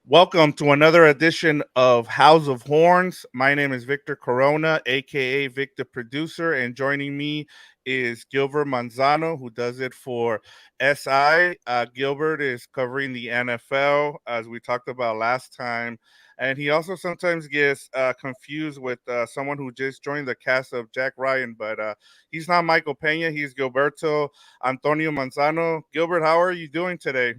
Welcome to another edition of House of Horns. My name is Victor Corona, aka Victor Producer, and joining me is Gilbert Manzano, who does it for SI. Gilbert is covering the NFL, as we talked about last time, and he also sometimes gets confused with someone who just joined the cast of Jack Ryan, but he's not Michael Pena. He's Gilberto Antonio Manzano. Gilbert, how are you doing today?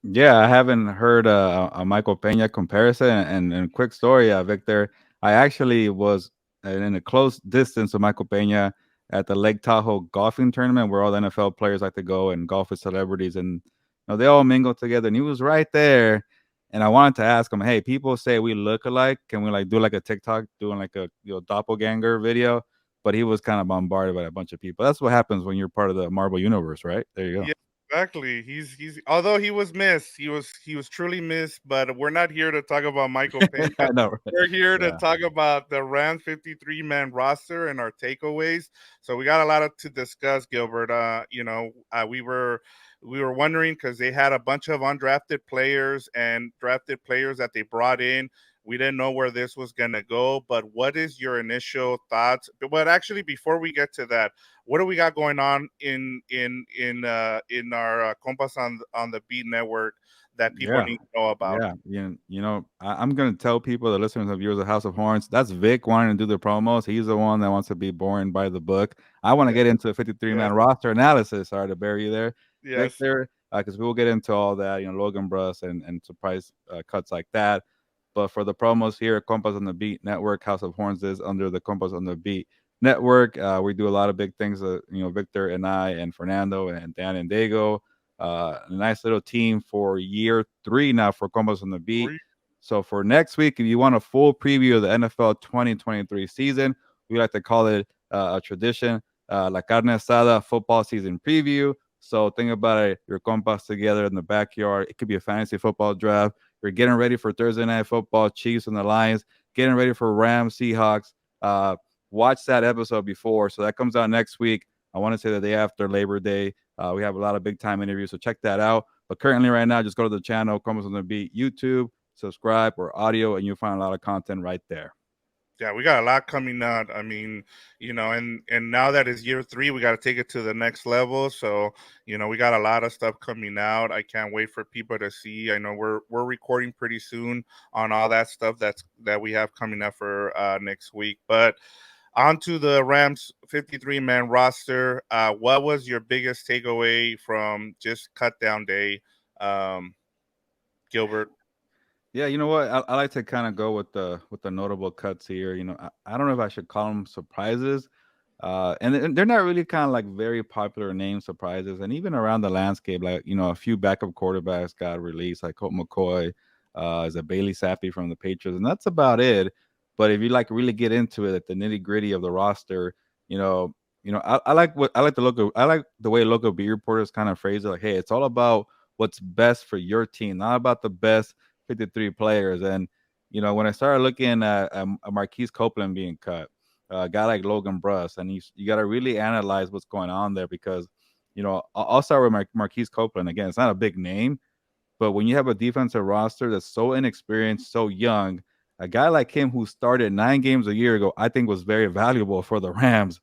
Yeah, I haven't heard a Michael Pena comparison. And quick story, Victor, I actually was in a close distance of Michael Pena at the Lake Tahoe golfing tournament where all the NFL players like to go and golf with celebrities, and they all mingle together. And he was right there, and I wanted to ask him, "Hey, people say we look alike. Can we like do like a TikTok doing like a doppelganger video?" But he was kind of bombarded by a bunch of people. That's what happens when you're part of the Marvel universe, right? There you go. Yeah, exactly. He's although he was missed, he was truly missed, but we're not here to talk about Michael Pena. I know, right? We're here to Yeah. talk about the Rams 53-man roster and our takeaways. So we got a lot to discuss, Gilbert. We were wondering because they had a bunch of undrafted players and drafted players that they brought in. We didn't know where this was gonna go, but what is your initial thoughts? But actually, before we get to that, what do we got going on in our Compas on the Beat network that people Yeah. need to know about? Yeah. I'm going to tell people, the listeners of viewers of House of Horns, that's Vic wanting to do the promos. He's the one that wants to be boring by the book. I want to Yeah, get into a 53-man yes, roster analysis. Sorry to bury you there, yes. Victor, because we will get into all that, Logan Bruss and surprise cuts like that. But for the promos here at Compas on the Beat Network, House of Horns is under the Compas on the Beat Network. We do a lot of big things, Victor and I and Fernando and Dan and Dago, a nice little team for year 3 now for Combos on the Beat. Re- So for next week, if you want a full preview of the NFL 2023 season, we like to call it a tradition, La Carne Asada football season preview. So think about it, your compas together in the backyard. It could be a fantasy football draft. You're getting ready for Thursday night football, Chiefs and the Lions, getting ready for Rams, Seahawks. Watch that episode before. So that comes out next week. I want to say the day after Labor Day. We have a lot of big time interviews, so check that out. But currently, right now, just go to the channel, Combos on the Beat, YouTube, subscribe or audio, and you'll find a lot of content right there. Yeah, we got a lot coming out. I mean, and now that it's year 3, we got to take it to the next level. So, we got a lot of stuff coming out. I can't wait for people to see. I know we're recording pretty soon on all that stuff that we have coming up for next week. But on to the Rams 53-man roster. What was your biggest takeaway from just cut down day, um, Gilbert? Yeah, you know what? I like to kind of go with the notable cuts here. I don't know if I should call them surprises. And they're not really kind of like very popular name surprises. And even around the landscape, like a few backup quarterbacks got released, like Colt McCoy, is a Bailey Zappi from the Patriots, and that's about it. But if you like really get into it, at the nitty gritty of the roster, you know, I like the local I like the way local beat reporters kind of phrase it, like, hey, it's all about what's best for your team, not about the best 53 players. And when I started looking at Marquise Copeland being cut, a guy like Logan Bruss, and you got to really analyze what's going on there because, I'll start with Marquise Copeland again. It's not a big name, but when you have a defensive roster that's so inexperienced, so young, a guy like him who started 9 games a year ago, I think was very valuable for the Rams.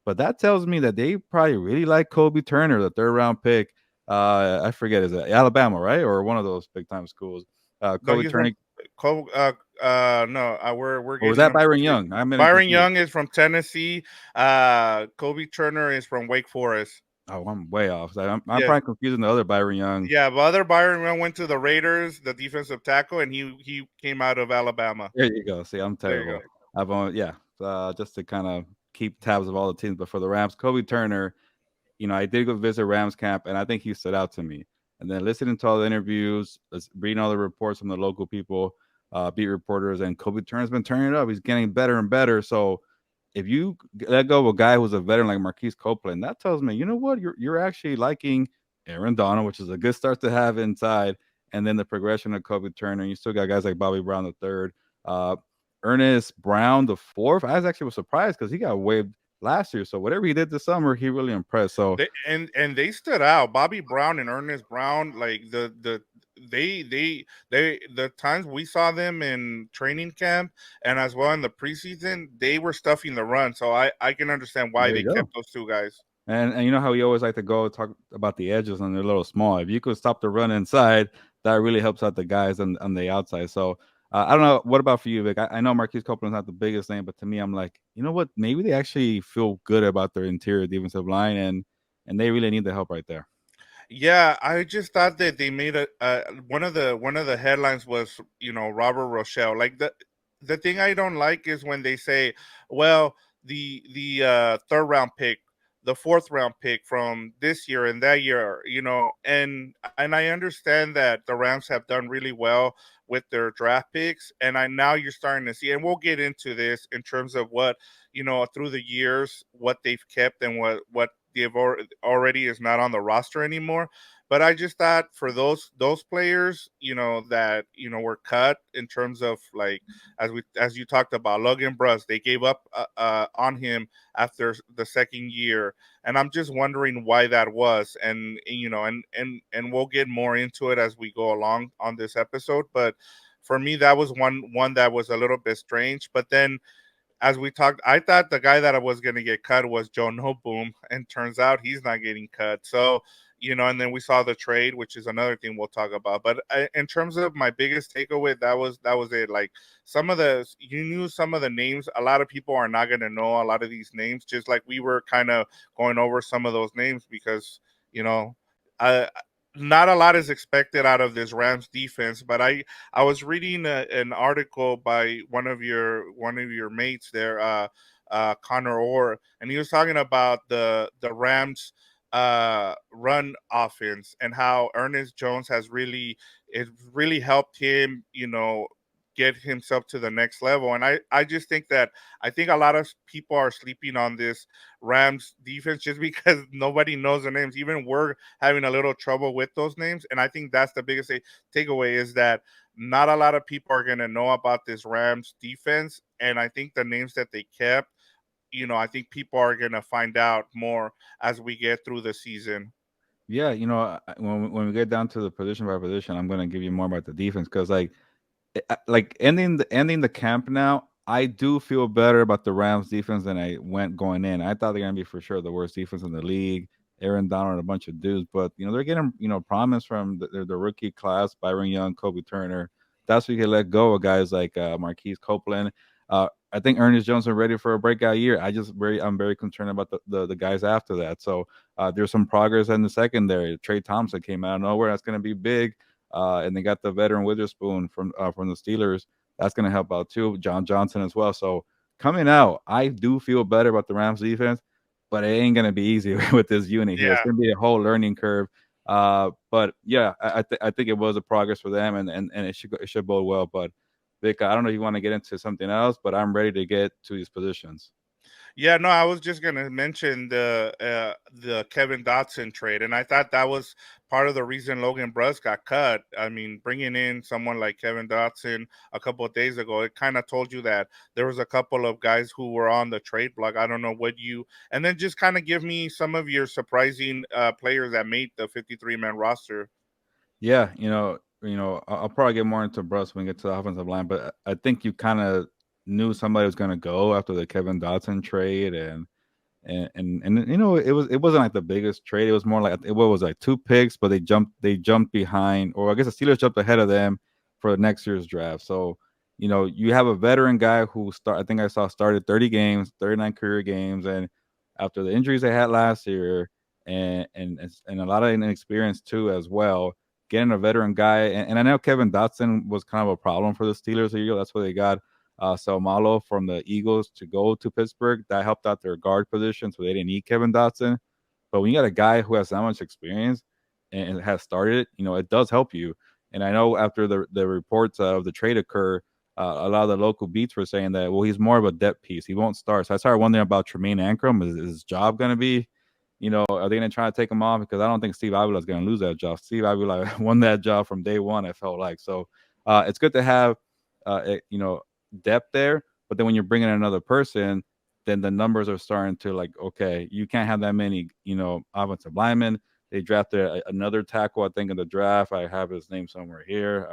But that tells me that they probably really like Kobe Turner, the third round pick. I forget, is it Alabama, right, or one of those big time schools? No, Kobe he's from Turner, no, we're or was getting that them Byron confused. Young? I'm getting Byron confused. Young is from Tennessee. Kobe Turner is from Wake Forest. Oh, I'm way off. So I'm Yes, probably confusing the other Byron Young. yeah. But other Byron Young went to the Raiders, the defensive tackle, and he came out of Alabama. There you go. See, I'm There you go. terrible. I've only, yeah, just to kind of keep tabs of all the teams. But for the Rams, Kobe Turner, I did go visit Rams camp, and I think he stood out to me. And then listening to all the interviews, reading all the reports from the local people, beat reporters, and Kobe Turner's been turning it up. He's getting better and better. So if you let go of a guy who's a veteran like Marquise Copeland, that tells me, you know what, you're actually liking Aaron Donald, which is a good start to have inside, and then the progression of Kobe Turner. You still got guys like Bobby Brown the third, uh, Ernest Brown the fourth. I was surprised because he got waived last year. So whatever he did this summer, he really impressed. So They stood out. Bobby Brown and Ernest Brown, like the times we saw them in training camp and as well in the preseason, they were stuffing the run. So I can understand why There they you go. kept those two guys. And you know how we always like to go talk about the edges and they're a little small. If you could stop the run inside, that really helps out the guys on the outside. So I don't know. What about for you, Vic? I know Marquise Copeland's not the biggest name, but to me, I'm like, you know what? Maybe they actually feel good about their interior defensive line, and they really need the help right there. Yeah, I just thought that they made a one of the headlines was, Robert Rochelle. Like the thing I don't like is when they say, well, the third round pick, the fourth round pick from this year and that year, and I understand that the Rams have done really well with their draft picks, and I now you're starting to see, and we'll get into this in terms of what, through the years, what they've kept and what they've already is not on the roster anymore. But I just thought for those players, that were cut in terms of like as you talked about Logan Bruss, they gave up on him after the second year, and I'm just wondering why that was, and and we'll get more into it as we go along on this episode. But for me, that was one that was a little bit strange. But then as we talked, I thought the guy that was going to get cut was Joe Boom, and turns out he's not getting cut. So, and then we saw the trade, which is another thing we'll talk about. But in terms of my biggest takeaway, that was it. Like you knew some of the names. A lot of people are not going to know a lot of these names. Just like we were kind of going over some of those names because you know, uh, not a lot is expected out of this Rams defense. But I was reading an article by one of your mates there, Connor Orr, and he was talking about the Rams run offense and how Ernest Jones has really helped him, get himself to the next level. And I just think that I think a lot of people are sleeping on this Rams defense just because nobody knows the names. Even we're having a little trouble with those names. And I think that's the biggest takeaway is that not a lot of people are going to know about this Rams defense. And I think the names that they kept, I think people are going to find out more as we get through the season. Yeah, when we get down to the position by position, I'm gonna give you more about the defense because like ending the camp now, I do feel better about the Rams defense than I went going in. I thought they're gonna be for sure the worst defense in the league. Aaron Donald and a bunch of dudes, but they're getting promise from the rookie class, Byron Young, Kobe Turner. That's where you can let go of guys like Marquise Copeland. I think Ernest Jones are ready for a breakout year. I'm very concerned about the guys after that. So there's some progress in the secondary. Trey Thompson came out of nowhere. That's going to be big. And they got the veteran Witherspoon from the Steelers. That's going to help out too. John Johnson as well. So coming out, I do feel better about the Rams defense, but it ain't going to be easy with this unit here. It's Yeah. going to be a whole learning curve. But yeah, I think it was a progress for them, and it should bode well. But Vic, I don't know if you want to get into something else, but I'm ready to get to these positions. Yeah, no, I was just gonna mention the Kevin Dotson trade, and I thought that was part of the reason Logan Bruss got cut. I mean, bringing in someone like Kevin Dotson a couple of days ago, it kind of told you that there was a couple of guys who were on the trade block. I don't know what you, and then just kind of give me some of your surprising players that made the 53-man roster. Yeah, I'll probably get more into Bruss when we get to the offensive line, but I think you kind of knew somebody was going to go after the Kevin Dotson trade, and it wasn't like the biggest trade. It was more like it was like two picks, but they jumped behind, or I guess the Steelers jumped ahead of them for next year's draft. So you have a veteran guy who I think I saw started 30 games, 39 career games, and after the injuries they had last year, and a lot of inexperience too as well. Getting a veteran guy, and I know Kevin Dotson was kind of a problem for the Steelers a year. That's why they got Salmalo from the Eagles to go to Pittsburgh. That helped out their guard position, so they didn't need Kevin Dotson. But when you got a guy who has that much experience and has started, it does help you. And I know after the reports of the trade occur, a lot of the local beats were saying that, well, he's more of a depth piece. He won't start. So I started wondering about Tremaine Ankrum. Is his job going to be, are they going to try to take him off? Because I don't think Steve Avila is going to lose that job. Steve Avila won that job from day one, I felt like. So it's good to have, depth there. But then when you're bringing in another person, then the numbers are starting to like, okay, you can't have that many, offensive linemen. They drafted another tackle, I think, in the draft. I have his name somewhere here.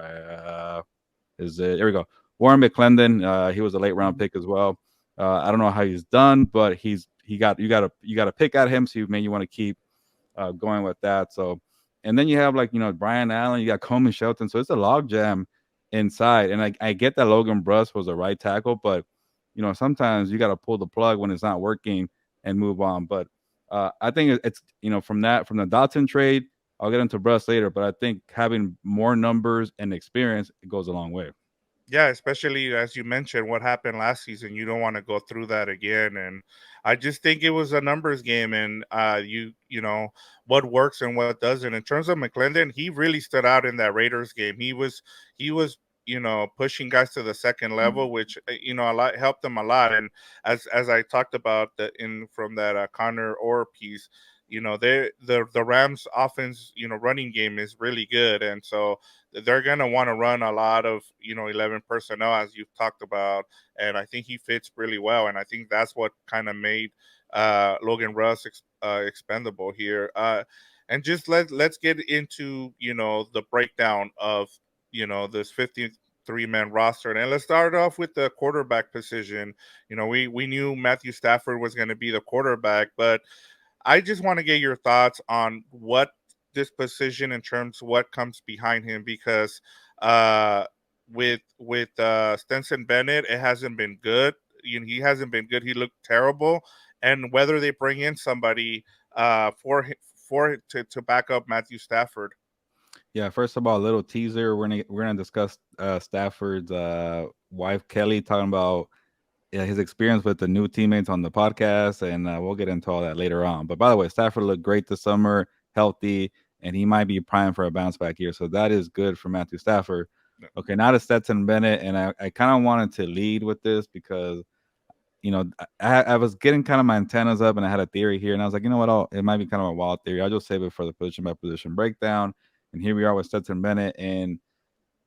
Is it there we go? Warren McClendon. He was a late round pick as well. I don't know how he's done, but he got you got to pick at him. So you want to keep going with that. So, and then you have like Brian Allen, you got Coleman Shelton. So it's a logjam inside. And I get that Logan Bruss was a right tackle, but sometimes you got to pull the plug when it's not working and move on. But I think it's from the Dotson trade. I'll get into Bruss later, but I think having more numbers and experience it goes a long way. Yeah, especially as you mentioned, what happened last season. You don't want to go through that again. And I just think it was a numbers game, and you know what works and what doesn't. In terms of McClendon, he really stood out in that Raiders game. He was pushing guys to the second level, which a lot helped them a lot. And as I talked about in from that Connor Orr piece. The Rams offense, running game is really good, and so they're going to want to run a lot of 11 personnel, as you've talked about. And I think he fits really well, and I think that's what kind of made Logan Russ expendable here. And just let's get into the breakdown of this 53-man roster. And let's start off with the quarterback position. We knew Matthew Stafford was going to be the quarterback, but I just want to get your thoughts on what this position in terms of what comes behind him, because uh with Stenson Bennett, it hasn't been good. He hasn't been good. He looked terrible. And whether they bring in somebody to back up Matthew Stafford. Yeah, first of all, a little teaser. We're gonna discuss Stafford's wife Kelly talking about his experience with the new teammates on the podcast, and we'll get into all that later on. But by the way, Stafford looked great this summer, healthy, and he might be primed for a bounce back year. So that is good for Matthew Stafford. Okay, now to Stetson Bennett, and I kind of wanted to lead with this because I was getting kind of my antennas up, and I had a theory here, and I was like, you know what, it might be kind of a wild theory. I'll just save it for the position by position breakdown. And here we are with Stetson Bennett, and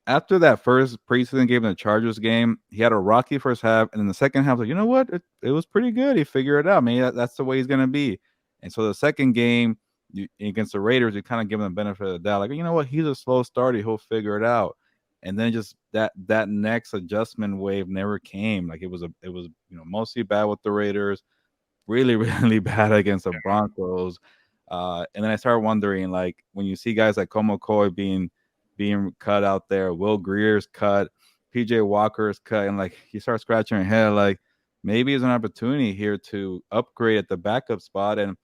after that first preseason game in the Chargers game, he had a rocky first half, and in the second half, like, you know what, it was pretty good. He figured it out. Maybe that's the way he's gonna be. And so the second game against the Raiders, you kind of give him the benefit of the doubt, like, you know what, he's a slow starter, he'll figure it out. And then just that next adjustment wave never came. Like it was mostly bad with the Raiders, really really bad against the Broncos. And then I started wondering, like, when you see guys like Como Coy being cut out there, Will Greer's cut, PJ Walker's cut, and like you start scratching your head, like maybe there's an opportunity here to upgrade at the backup spot. And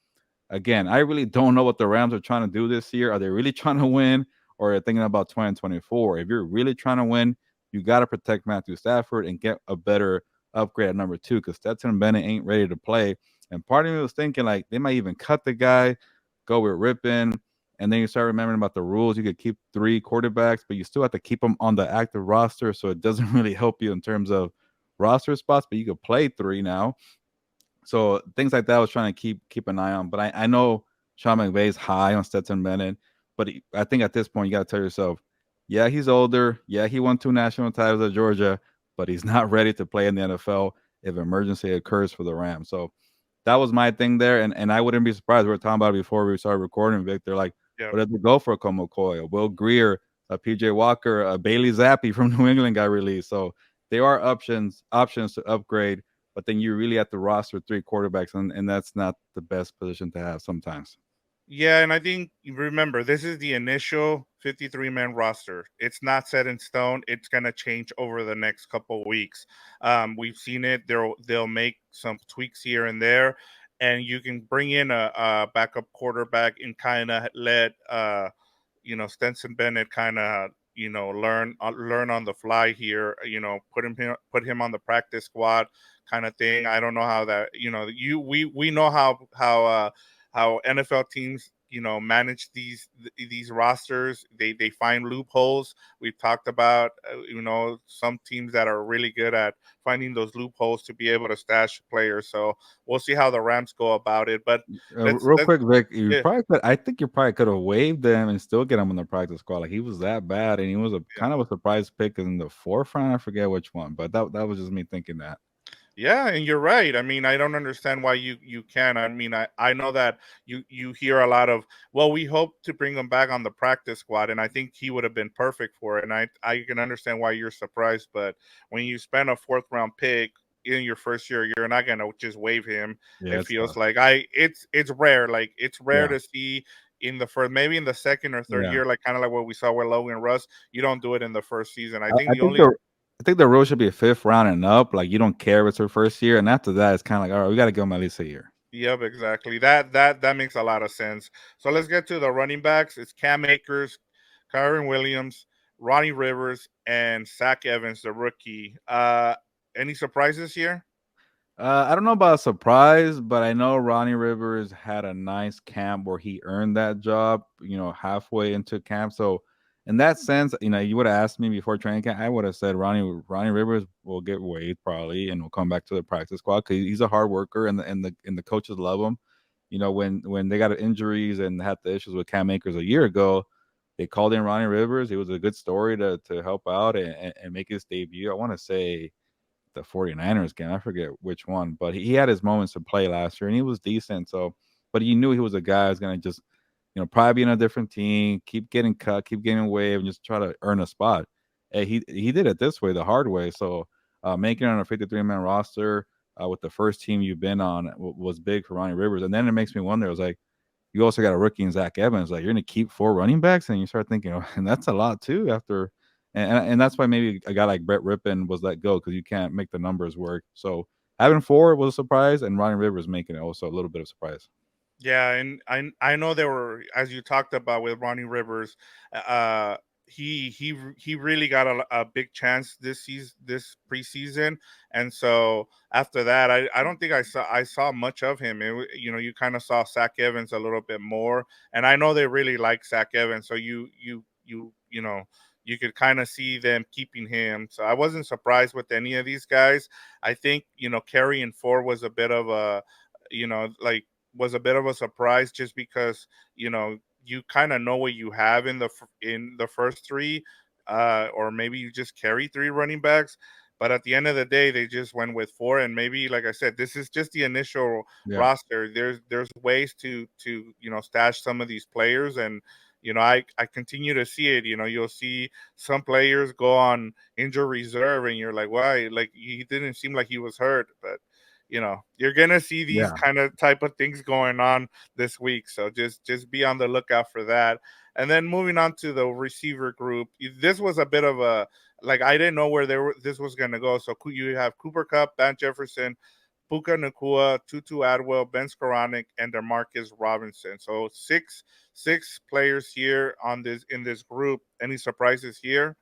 again, I really don't know what the Rams are trying to do this year. Are they really trying to win, or are they thinking about 2024? If you're really trying to win, you got to protect Matthew Stafford and get a better upgrade at number two, because Stetson Bennett ain't ready to play. And part of me was thinking like they might even cut the guy, go with Rippin, and then you start remembering about the rules. You could keep three quarterbacks, but you still have to keep them on the active roster, so it doesn't really help you in terms of roster spots. But you could play three now, so things like that I was trying to keep an eye on. But I know Sean McVay's high on Stetson Bennett, but I think at this point you got to tell yourself, yeah, he's older. Yeah, he won 2 national titles at Georgia, but he's not ready to play in the NFL if emergency occurs for the Rams. So that was my thing there, and I wouldn't be surprised. We were talking about it before we started recording, Victor. Like, Yeah. what did they go for? Como Coy, Will Greer, PJ Walker, Bailey Zappi from New England got released. So there are options to upgrade, but then you really have to roster three quarterbacks, and that's not the best position to have sometimes. Yeah, and I think remember, this is the initial 53-man roster. It's not set in stone. It's going to change over the next couple of weeks. We've seen it. They'll make some tweaks here and there, and you can bring in a backup quarterback and kind of let Stenson Bennett kind of learn on the fly here. Put him on the practice squad kind of thing. I don't know how that we know how NFL teams manage these rosters. They find loopholes. We've talked about some teams that are really good at finding those loopholes to be able to stash players. So we'll see how the Rams go about it. But let's Real let's quick, Vic, you yeah, probably could. I think you probably could have waived them and still get him on the practice squad. Like he was that bad, and he was a yeah. kind of a surprise pick in the fourth round. I forget which one, but that was just me thinking that. Yeah, and you're right. I mean, I don't understand why you can. I mean, I know that you hear a lot of, well, we hope to bring him back on the practice squad, and I think he would have been perfect for it. And I can understand why you're surprised, but when you spend a fourth round pick in your first year, you're not gonna just waive him. Yeah, It it's feels tough. like it's rare. Like it's rare Yeah, to see in the first, maybe in the second or third yeah. year, like kind of like what we saw with Logan Russ. You don't do it in the first season. I I, think I the think only the I think the rule should be a fifth round and up. Like you don't care if it's her first year, and after that, it's kind of like, all right, we got to give him at least a year. Yep, exactly. That makes a lot of sense. So let's get to the running backs. It's Cam Akers, Kyron Williams, Ronnie Rivers, and Zach Evans, the rookie. Any surprises here? I don't know about a surprise, but I know Ronnie Rivers had a nice camp where he earned that job, halfway into camp. So, in that sense, you would have asked me before training camp, I would have said Ronnie Rivers will get waived probably and will come back to the practice squad because he's a hard worker and the coaches love him. When they got injuries and had the issues with Cam Akers a year ago, they called in Ronnie Rivers. It was a good story to help out and make his debut. I want to say the 49ers game. I forget which one, but he had his moments to play last year and he was decent. So, but you knew he was a guy who's going to just, probably be in a different team, keep getting cut, keep getting waived, and just try to earn a spot. And he did it this way, the hard way. So, making it on a 53-man roster with the first team you've been on was big for Ronnie Rivers. And then it makes me wonder, it was like, you also got a rookie in Zach Evans. Like you're going to keep four running backs, and you start thinking, oh, and that's a lot too. And that's why maybe a guy like Brett Rippon was let go because you can't make the numbers work. So having four was a surprise, and Ronnie Rivers making it also a little bit of surprise. Yeah, and I know there were, as you talked about with Ronnie Rivers, uh he really got a big chance this season, this preseason, and so after that, I don't think I saw much of him. You kind of saw Zach Evans a little bit more, and I know they really like Zach Evans, so you could kind of see them keeping him. So I wasn't surprised with any of these guys. I think carrying four was a bit of a like was a bit of a surprise just because you kind of know what you have in the first three, or maybe you just carry three running backs. But at the end of the day, they just went with four, and maybe, like I said, this is just the initial Yeah, roster. There's ways to stash some of these players, and I continue to see it. You'll see some players go on injured reserve, and you're like, why? Like he didn't seem like he was hurt, but you're gonna see these yeah, kind of type of things going on this week, so just be on the lookout for that. And then moving on to the receiver group, this was a bit of a, like, I didn't know where this was gonna go. So you have Cooper Cup, Van Jefferson, Puka Nakua, Tutu Atwell, Ben Skoranek, and Demarcus Robinson. So six players here on this in this group. Any surprises here?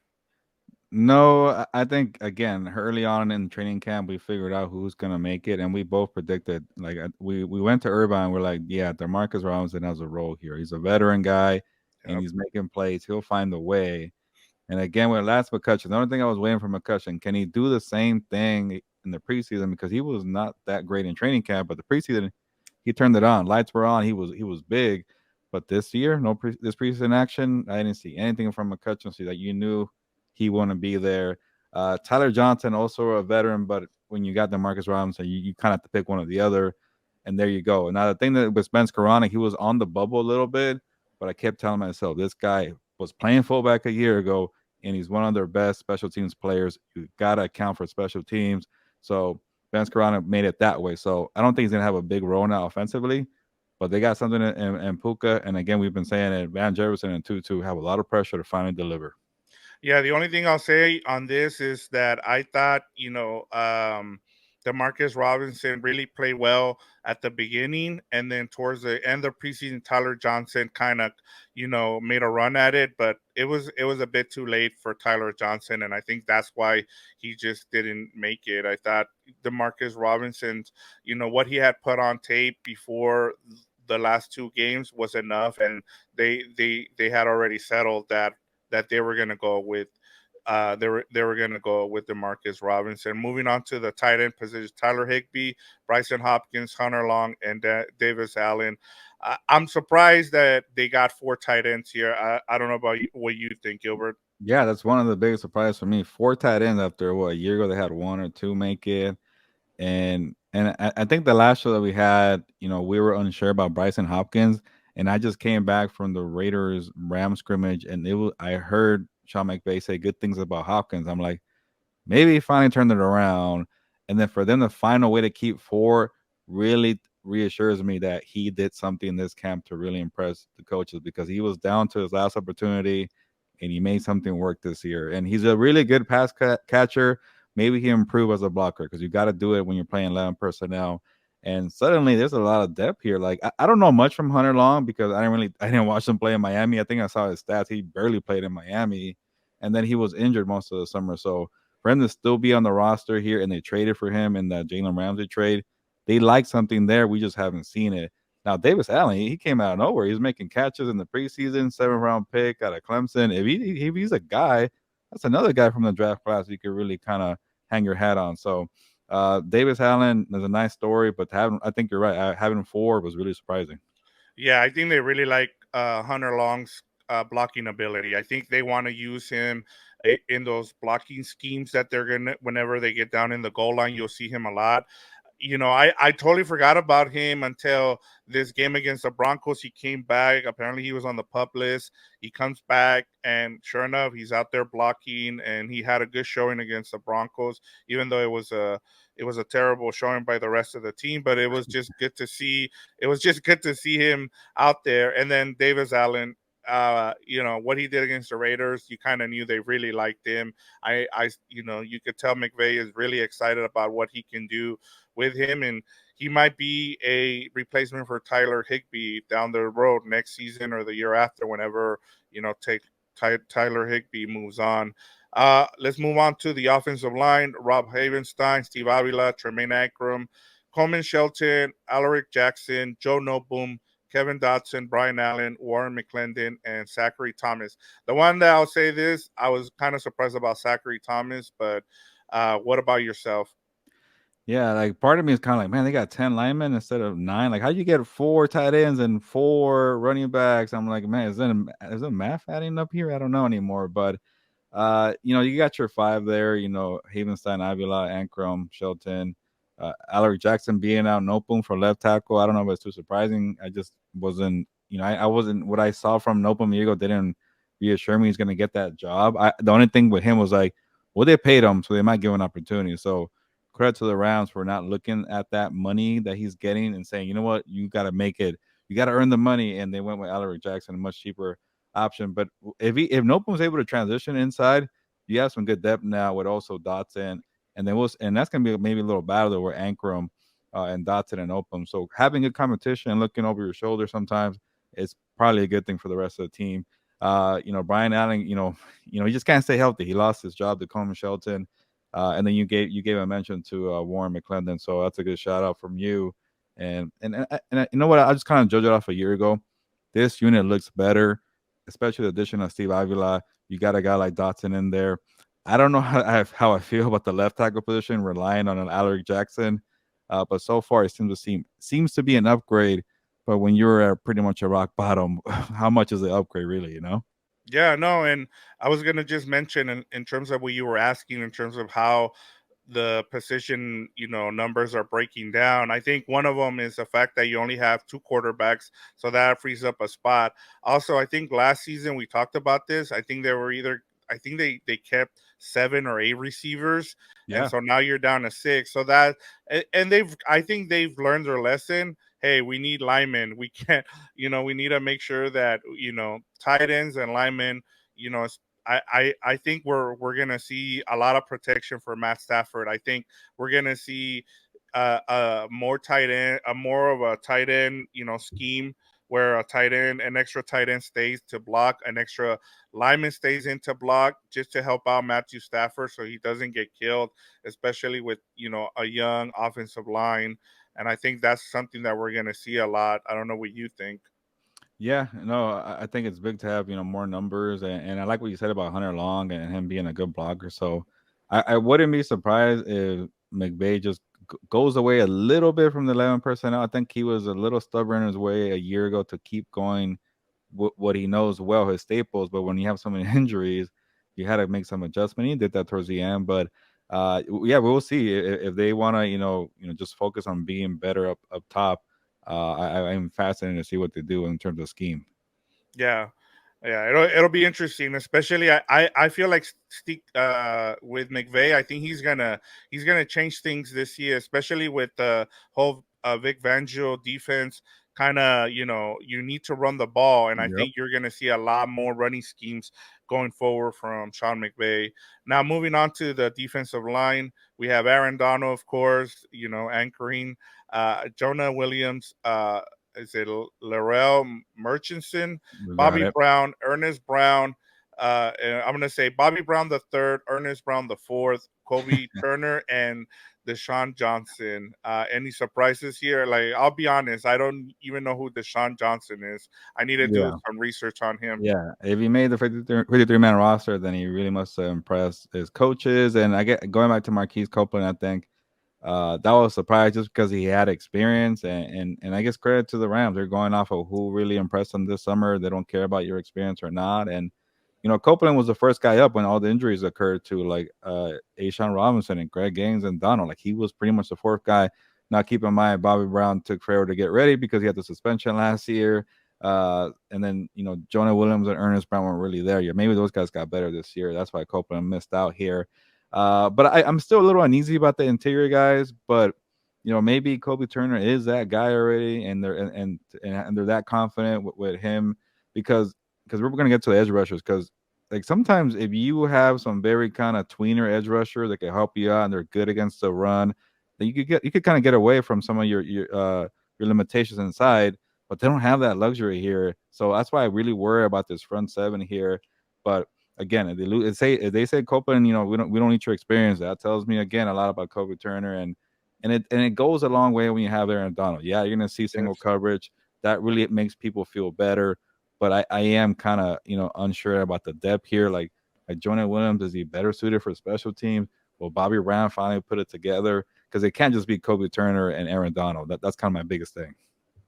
no, I think again early on in training camp we figured out who's gonna make it, and we both predicted. Like we went to Irvine, we're like, yeah, Demarcus Robinson has a role here. He's a veteran guy, and Yep. he's making plays. He'll find the way. And again, with last McCutcheon, the only thing I was waiting for McCutcheon, can he do the same thing in the preseason? Because he was not that great in training camp, but the preseason he turned it on. Lights were on. He was big. But this year, this preseason action, I didn't see anything from McCutcheon. So that you knew he wouldn't be there. Tyler Johnson, also a veteran, but when you got the Marcus Robinson, you kind of have to pick one or the other. And there you go. Now the thing that with Spence Koronic, he was on the bubble a little bit, but I kept telling myself this guy was playing fullback a year ago and he's one of their best special teams players. You got to account for special teams. So Ben Scarano made it that way. So I don't think he's going to have a big role now offensively, but they got something in Puka. And again, we've been saying it, Van Jefferson and Tutu have a lot of pressure to finally deliver. Yeah, the only thing I'll say on this is that I thought, Demarcus Robinson really played well at the beginning, and then towards the end of preseason, Tyler Johnson kind of, made a run at it, but it was a bit too late for Tyler Johnson, and I think that's why he just didn't make it. I thought Demarcus Robinson's, what he had put on tape before the last two games was enough, and they had already settled that they were going to go with they were going to go with Demarcus Robinson. Moving on to the tight end position, Tyler Higbee, Bryson Hopkins, Hunter Long, and Davis Allen. I'm surprised that they got four tight ends here. I don't know about you, what you think, Gilbert. Yeah, that's one of the biggest surprises for me. Four tight ends after what a year ago they had one or two make it. And I think the last show that we had, we were unsure about Bryson Hopkins, and I just came back from the Raiders Ram scrimmage, and I heard Sean McVay say good things about Hopkins. I'm like, maybe he finally turned it around. And then for them to find a way to keep four really reassures me that he did something in this camp to really impress the coaches, because he was down to his last opportunity and he made something work this year. And he's a really good catcher. Maybe he improve as a blocker, because you got to do it when you're playing 11 personnel. And suddenly there's a lot of depth here. Like I don't know much from Hunter Long, because I didn't watch him play in Miami. I think I saw his stats. He barely played in Miami, and then he was injured most of the summer. So for him to still be on the roster here, and they traded for him in the Jalen Ramsey trade, they like something there. We just haven't seen it. Now, Davis Allen, he came out of nowhere. He was making catches in the preseason, 7th round pick out of Clemson. If he's a guy, that's another guy from the draft class you could really kind of hang your hat on. So, Davis Allen is a nice story, but I think you're right. Having four was really surprising. Yeah, I think they really like Hunter Long's blocking ability. I think they want to use him in those blocking schemes that they're gonna. Whenever they get down in the goal line, you'll see him a lot. I totally forgot about him until this game against the Broncos. He came back. Apparently, he was on the pup list. He comes back, and sure enough, he's out there blocking, and he had a good showing against the Broncos, even though it was a terrible showing by the rest of the team. But it was just good to see. It was just good to see him out there. And then Davis Allen. What he did against the Raiders, you kind of knew they really liked him. You could tell McVay is really excited about what he can do with him, and he might be a replacement for Tyler Higbee down the road next season or the year after, whenever take Tyler Higbee moves on. Let's move on to the offensive line. Rob Havenstein, Steve Avila, Tremaine Akram, Coleman Shelton, Alaric Jackson, Joe Noteboom, Kevin Dotson, Brian Allen, Warren McClendon, and Zachary Thomas. The one that I'll say this, I was kind of surprised about Zachary Thomas, but what about yourself? Yeah, like part of me is kind of like, man, they got 10 linemen instead of nine. Like, how you get four tight ends and four running backs? I'm like, man, is that math adding up here? I don't know anymore. But you got your five there, Havenstein, Avila, Ankrum, Shelton, Alaric Jackson being out, Nopum for left tackle. I don't know if it's too surprising. I just wasn't, I wasn't, what I saw from Nopum Diego didn't reassure me he's going to get that job. The only thing with him was like, well, they paid him, so they might give an opportunity. So credit to the Rams for not looking at that money that he's getting and saying, you know what, you got to make it, you got to earn the money. And they went with Alaric Jackson, a much cheaper option. But if Nope was able to transition inside, you have some good depth now with also Dotson, and that's gonna be maybe a little battle where Ankrum and Dotson and Opum. So having good competition and looking over your shoulder sometimes is probably a good thing for the rest of the team. Brian Allen, he just can't stay healthy. He lost his job to Coleman Shelton. And then you gave a mention to Warren McClendon, so that's a good shout out from you. And you know what? I just kind of judged it off a year ago. This unit looks better, especially the addition of Steve Avila. You got a guy like Dotson in there. I don't know how I feel about the left tackle position, relying on an Alaric Jackson, but so far it seems to be an upgrade. But when you're at pretty much a rock bottom, how much is the upgrade really? Yeah, no, and I was gonna just mention in terms of what you were asking, in terms of how the position, numbers are breaking down. I think one of them is the fact that you only have two quarterbacks, so that frees up a spot. Also, I think last season we talked about this. I think they kept seven or eight receivers, and Yeah. so now you're down to six. So that and I think they've learned their lesson. Hey, we need linemen. We can't, we need to make sure that tight ends and linemen, you know, I think we're gonna see a lot of protection for Matt Stafford. I think we're gonna see more of a tight end, scheme where an extra tight end stays to block, an extra lineman stays in to block, just to help out Matthew Stafford so he doesn't get killed, especially with a young offensive line. And I think that's something that we're gonna see a lot. I don't know what you think. Yeah, no, I think it's big to have more numbers, and I like what you said about Hunter Long and him being a good blocker. So I wouldn't be surprised if McVay just goes away a little bit from the 11 personnel. I think he was a little stubborn in his way a year ago to keep going what he knows well, his staples. But when you have so many injuries, you had to make some adjustment. He did that towards the end, but Yeah, we'll see if they want to, just focus on being better up top. I'm fascinated to see what they do in terms of scheme. Yeah, yeah, it'll be interesting, especially I feel like with McVay, I think he's gonna change things this year, especially with the whole Vic Fangio defense. Kind of, you need to run the ball, and I Yep. think you're gonna see a lot more running schemes going forward from Sean McVay. Now, moving on to the defensive line, we have Aaron Donald, of course, anchoring. Jonah Williams, is it Laurel Murchison, We got Bobby it. Brown, Ernest Brown. And I'm gonna say Bobby Brown the third, Ernest Brown the fourth, Kobe Turner, and Deshaun Johnson. Any surprises here? Like, I'll be honest, I don't even know who Deshaun Johnson is. I need to do Yeah. some research on him. Yeah, if he made the 53 man roster, then he really must have impressed his coaches. And I get going back to Marquise Copeland, I think that was a surprise just because he had experience, and I guess credit to the Rams. They're going off of who really impressed them this summer. They don't care about your experience or not. And Copeland was the first guy up when all the injuries occurred to like Ashawn Robinson and Greg Gaines and Donald. Like he was pretty much the fourth guy. Now keep in mind Bobby Brown took forever to get ready because he had the suspension last year. And then Jonah Williams and Ernest Brown weren't really there yet. Maybe those guys got better this year. That's why Copeland missed out here. But I'm still a little uneasy about the interior guys. But maybe Kobe Turner is that guy already, and and they're that confident with him because we're gonna get to the edge rushers because like sometimes if you have some very kind of tweener edge rusher that can help you out and they're good against the run, then you could kind of get away from some of your limitations inside, but they don't have that luxury here. So that's why I really worry about this front seven here. But again, if they say Copeland, we don't need your experience. That tells me again a lot about Kobe Turner and it goes a long way when you have Aaron Donald. Yeah, you're gonna see single Yes. coverage. That really makes people feel better. But I am kind of unsure about the depth here. Like Jonah Williams, is he better suited for special teams? Will Bobby Brown finally put it together? Because it can't just be Kobe Turner and Aaron Donald. That's kind of my biggest thing.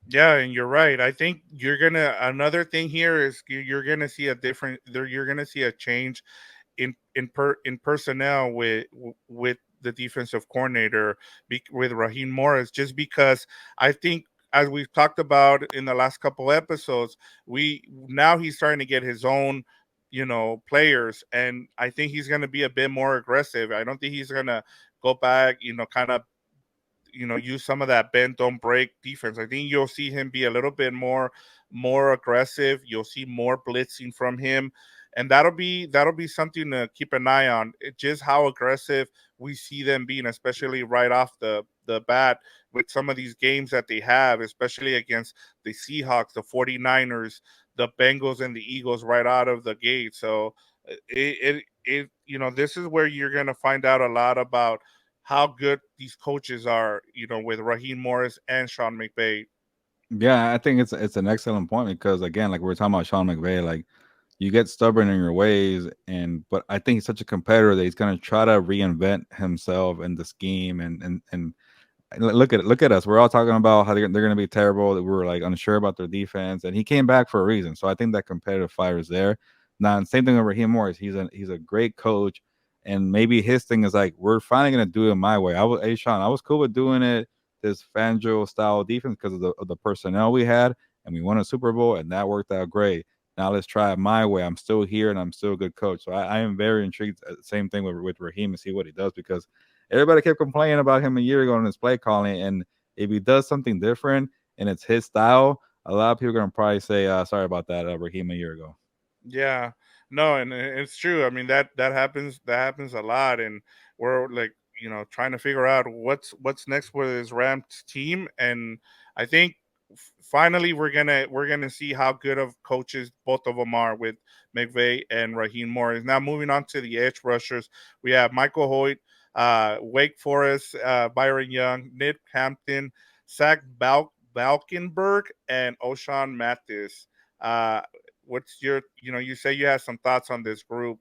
Yeah, and you're right. I think you're gonna another thing here is you're gonna see a different there. You're gonna see a change in personnel with the defensive coordinator with Raheem Morris, just because I think, as we've talked about in the last couple episodes, we now he's starting to get his own players, and I think he's going to be a bit more aggressive. I don't think he's going to go back, kind of use some of that bend don't break defense. I think you'll see him be a little bit more aggressive. You'll see more blitzing from him, and that'll be something to keep an eye on. Just how aggressive we see them being, especially right off the bat with some of these games that they have, especially against the Seahawks, the 49ers, the Bengals, and the Eagles right out of the gate. So this is where you're going to find out a lot about how good these coaches are, with Raheem Morris and Sean McVay. Yeah, I think it's an excellent point because again, like we are talking about Sean McVay, like you get stubborn in your ways, but I think he's such a competitor that he's gonna try to reinvent himself and the scheme and look at us. We're all talking about how they're going to be terrible. That we were like unsure about their defense, and he came back for a reason. So I think that competitive fire is there. Now, and same thing with Raheem Morris. He's a great coach, and maybe his thing is like we're finally going to do it my way. Hey Sean, I was cool with doing it this Fangio style defense because of the personnel we had, and we won a Super Bowl, and that worked out great. Now let's try it my way. I'm still here, and I'm still a good coach. So I am very intrigued. Same thing with Raheem and see what he does because everybody kept complaining about him a year ago in his play calling, and if he does something different and it's his style, a lot of people are gonna probably say, "Sorry about that, Raheem a year ago." Yeah, no, and it's true. I mean that happens a lot, and we're like trying to figure out what's next with his Rams team, and I think finally we're gonna see how good of coaches both of them are with McVay and Raheem Morris. Now moving on to the edge rushers, we have Michael Hoyt, Wake Forest, Byron Young, Nick Hampton, Zach Balkenberg, and O'Shawn Mathis. Uh, what's you say you have some thoughts on this group.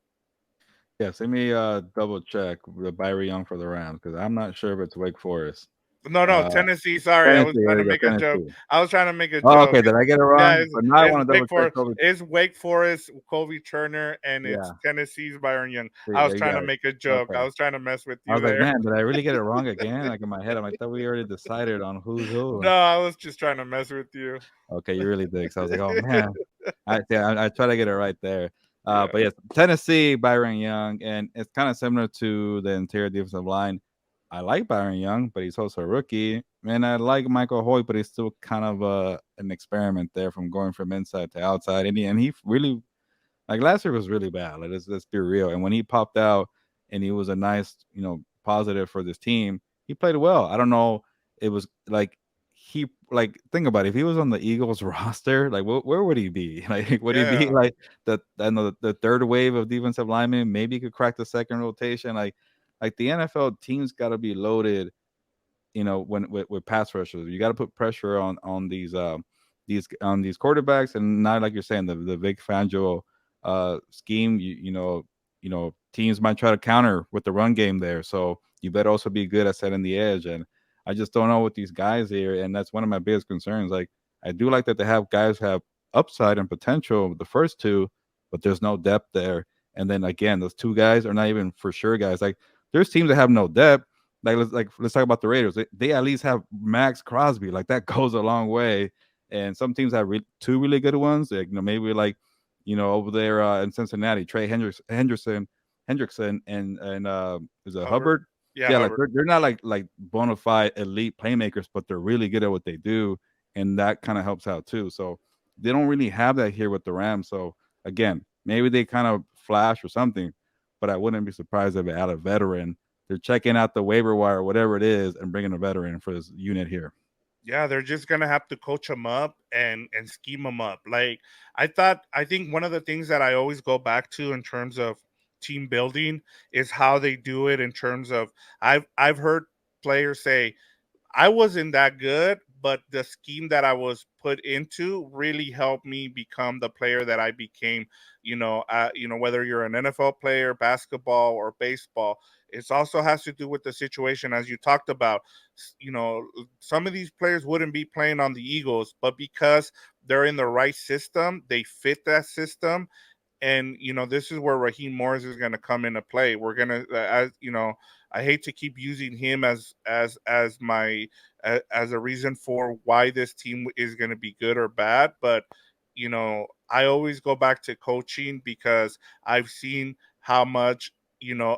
Yes, let me double check the Byron Young for the Rams because I'm not sure if it's Wake Forest. No, no, Uh, Tennessee. Sorry, I was Tennessee. trying There to you go, make a joke. Tennessee. I was trying to make a Oh, joke. okay. Did I get it Yeah, wrong? But now I it's want to double Wake check Forest. over. It's Wake Forest, Kobe Turner, and it's Yeah. Tennessee's Byron Young. See, I was there you trying go. to make a joke. Okay. I was trying to mess with I you was like, there. man, did I really get it wrong again? Like in my head, I'm like, thought we already decided on who's who. No, I was just trying to mess with you. Okay, you really did. So I was like, oh man, I try to get it right there. Yeah, But yes, Tennessee, Byron Young, and it's kind of similar to the interior defensive line. I like Byron Young, but he's also a rookie. And I like Michael Hoyt, but he's still kind of an experiment there from going from inside to outside. And he really like last year was really bad. Like let's be real. And when he popped out and he was a nice, positive for this team, he played well. I don't know. It was like he like think about it. If he was on the Eagles roster, like where would he be? Like would he be yeah. like the third wave of defensive linemen? Maybe he could crack the second rotation. Like the NFL teams got to be loaded, when with pass rushers. You got to put pressure on these quarterbacks, and not like you're saying the Vic Fangio scheme. Teams might try to counter with the run game there, so you better also be good at setting the edge. And I just don't know with these guys here, and that's one of my biggest concerns. Like I do like that they have guys who have upside and potential, the first two, but there's no depth there. And then again, those two guys are not even for sure guys. Like there's teams that have no depth, let's talk about the Raiders. They at least have Max Crosby. Like that goes a long way. And some teams have two really good ones. Like, maybe like over there in Cincinnati, Trey Hendrickson, and is it Hubbard. Hubbard? Yeah, Yeah, like Hubbard. they're not like bona fide elite playmakers, but they're really good at what they do, and that kind of helps out too. So they don't really have that here with the Rams. So again, maybe they kind of flash or something, but I wouldn't be surprised if they add a veteran. They're checking out the waiver wire, whatever it is, and bringing a veteran for this unit here. Yeah, they're just gonna have to coach them up and scheme them up. Like I think one of the things that I always go back to in terms of team building is how they do it. In terms of I've heard players say I wasn't that good, but the scheme that I was put into really helped me become the player that I became. Whether you're an NFL player, basketball, or baseball, it also has to do with the situation as you talked about. Some of these players wouldn't be playing on the Eagles, but because they're in the right system, they fit that system, and this is where Raheem Morris is going to come into play. We're going to, as I hate to keep using him as a reason for why this team is going to be good or bad, but I always go back to coaching because I've seen how much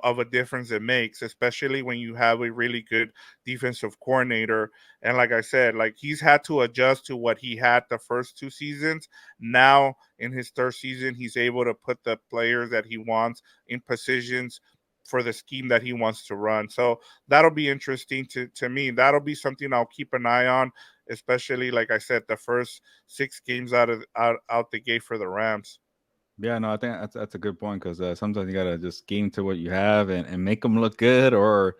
of a difference it makes, especially when you have a really good defensive coordinator. And like I said, like he's had to adjust to what he had the first two seasons. Now in his third season, he's able to put the players that he wants in positions for the scheme that he wants to run. So that'll be interesting to me. That'll be something I'll keep an eye on, especially like I said, the first 6 games out the gate for the Rams. Yeah, no, I think that's a good point because sometimes you gotta just scheme to what you have and make them look good, or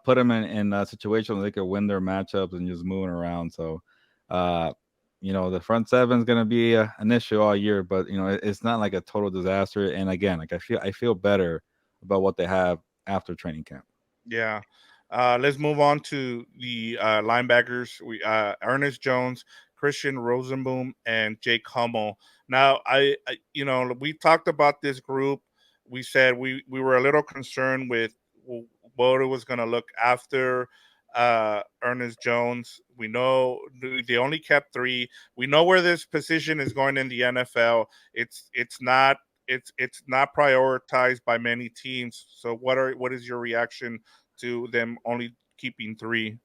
put them in a situation where they could win their matchups and just moving around. So, uh, the front seven is gonna be an issue all year, but it's not like a total disaster. And again, like I feel better about what they have after training camp. Yeah. Let's move on to the linebackers. We Ernest Jones, Christian Rosenboom, and Jake Hummel. Now, we talked about this group. We said we were a little concerned with what it was going to look after Ernest Jones. We know they only kept three. We know where this position is going in the NFL. It's not prioritized by many teams. So what is your reaction to them only keeping three?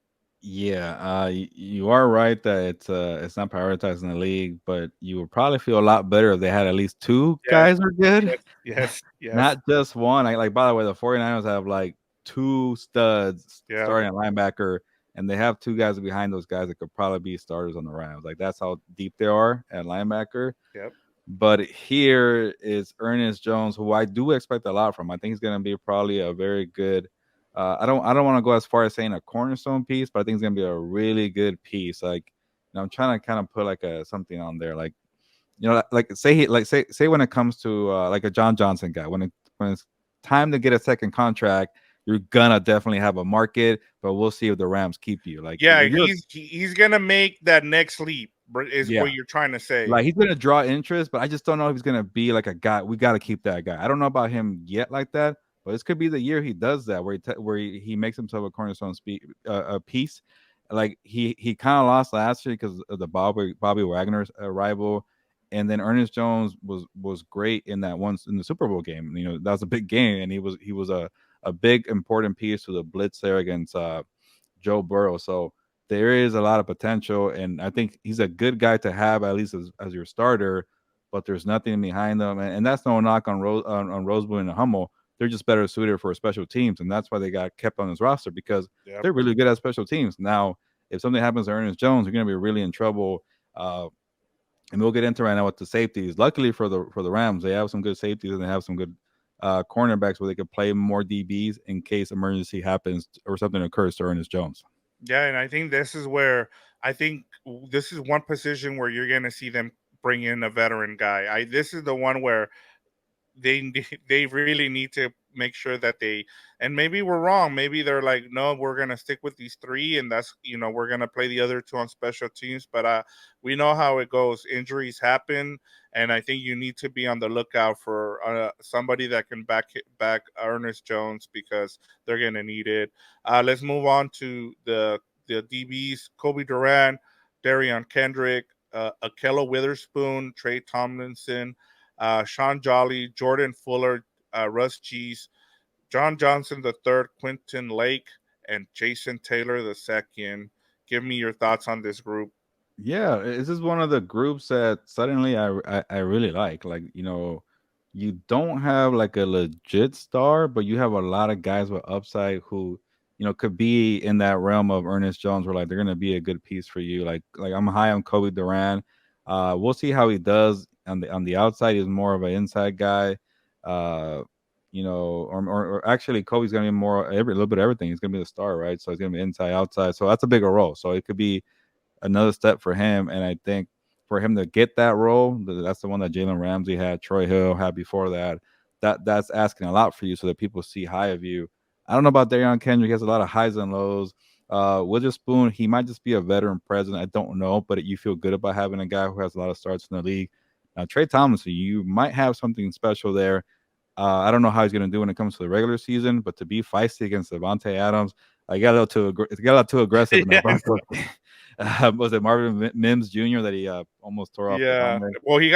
Yeah, you are right that it's not prioritized in the league, but you would probably feel a lot better if they had at least two Yes, guys are good. yes, yes, yes. Not just one. Like by the way, the 49ers have like two studs Yeah, starting at linebacker, and they have two guys behind those guys that could probably be starters on the Rams. Like that's how deep they are at linebacker. yep, But here is Ernest Jones, who I do expect a lot from. I think he's going to be probably a very good. I don't want to go as far as saying a cornerstone piece, but I think it's going to be a really good piece. Like, I'm trying to kind of put like a something on there, like say when it comes to like a John Johnson guy, when it's time to get a second contract, you're gonna definitely have a market. But we'll see if the Rams keep you. Like Yeah, if you're, he's gonna make that next leap. Is yeah, what you're trying to say? like he's gonna draw interest, but I just don't know if he's gonna be like a guy. We got to keep that guy. I don't know about him yet like that, but this could be the year he does that, where he makes himself a cornerstone a piece. Like he kind of lost last year because of the Bobby Wagner's arrival, and then Ernest Jones was great in that once in the Super Bowl game. You know that was a big game, and he was a big important piece to the blitz there against Joe Burrow. So there is a lot of potential, and I think he's a good guy to have at least as your starter. But there's nothing behind them, and that's no knock on on Rosewood and Hummel. They're just better suited for special teams, and that's why they got kept on his roster because Yep. they're really good at special teams. Now, if something happens to Ernest Jones, you're going to be really in trouble. And we'll get into right now with the safeties. Luckily for the Rams, they have some good safeties and they have some good cornerbacks where they could play more DBs in case emergency happens or something occurs to Ernest Jones. Yeah, and I think this is where I think this is one position where you're gonna see them bring in a veteran guy. This is the one where they they really need to make sure that they, and maybe we're wrong, maybe they're like, no, we're gonna stick with these three, and that's, we're gonna play the other two on special teams. But we know how it goes, injuries happen, and I think you need to be on the lookout for somebody that can back Ernest Jones, because they're gonna need it. Let's move on to the DBs. Kobe Durant, Darion Kendrick, Akello Witherspoon, Trey Tomlinson, Sean Jolly, Jordan Fuller, Russ Cheese, John Johnson the third, Quinton Lake, and Jason Taylor the second. Give me your thoughts on this group. Yeah, this is one of the groups that suddenly I really like. Like, you don't have like a legit star, but you have a lot of guys with upside who, could be in that realm of Ernest Jones, where like they're gonna be a good piece for you. Like I'm high on Kobe Durant. We'll see how he does on the outside. He's more of an inside guy. Uh, or actually Kobe's gonna be more every little bit of everything. He's gonna be the star, right? So he's gonna be inside, outside. So that's a bigger role. So it could be another step for him. And I think for him to get that role, that's the one that Jalen Ramsey had, Troy Hill had before that. That's asking a lot for you, so that people see high of you. I don't know about Darion Kendrick. He has a lot of highs and lows. Witherspoon, he might just be a veteran presence. I don't know, but you feel good about having a guy who has a lot of starts in the league. Now, Trey Tomlinson, you might have something special there. I don't know how he's going to do when it comes to the regular season, but to be feisty against Devontae Adams, I got a little too aggressive in that Yeah, Broncos game. Was it Marvin Mims Jr. that he almost tore off the yeah. helmet? Well, he